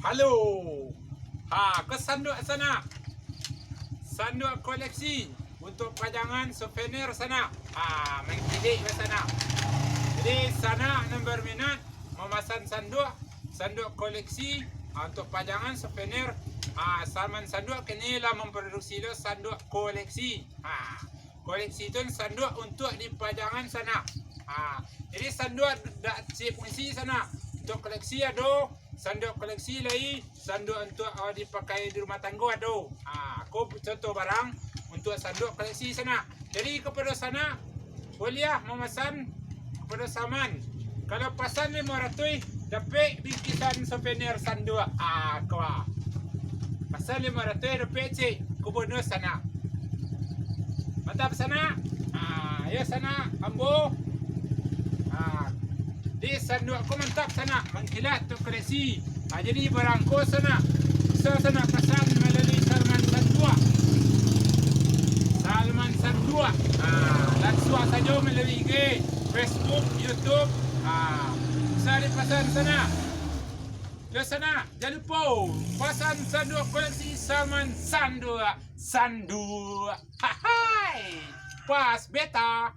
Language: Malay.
Halo. Ke sanduk sana. Sanduk koleksi untuk pajangan souvenir sana. Main pilih ke sana. Jadi sana yang berminat memesan sanduk koleksi untuk pajangan souvenir. Salman Sanduk kinilah memproduksi lo sanduk koleksi. Koleksi itu sanduk untuk di pajangan sana. Jadi sanduk dak fungsi sana. Untuk koleksi ada sanduk koleksi lagi, sanduk untuk dipakai di rumah tangga ada. Aku contoh barang untuk sanduk koleksi sana. Jadi kepada sana boleh memesan kepada Salman. Kalau pesan 500 dapat bingkisan souvenir sanduk. Kau pesan 500 dapat cik ke bonus sana. Mantap sana. Ya sana ambo. Di sanduk aku mantap sana, mengkilat tu koleksi. Jadi barang ko sana, bisa sana pesan melalui Salman Sanduk. Salman Sanduk. Langsung saja melalui IG, Facebook, YouTube. Bisa dipesan sana. Ke sana, jangan lupa pesan sanduk koleksi Salman Sanduk. Sanduk. Hai. Pas beta.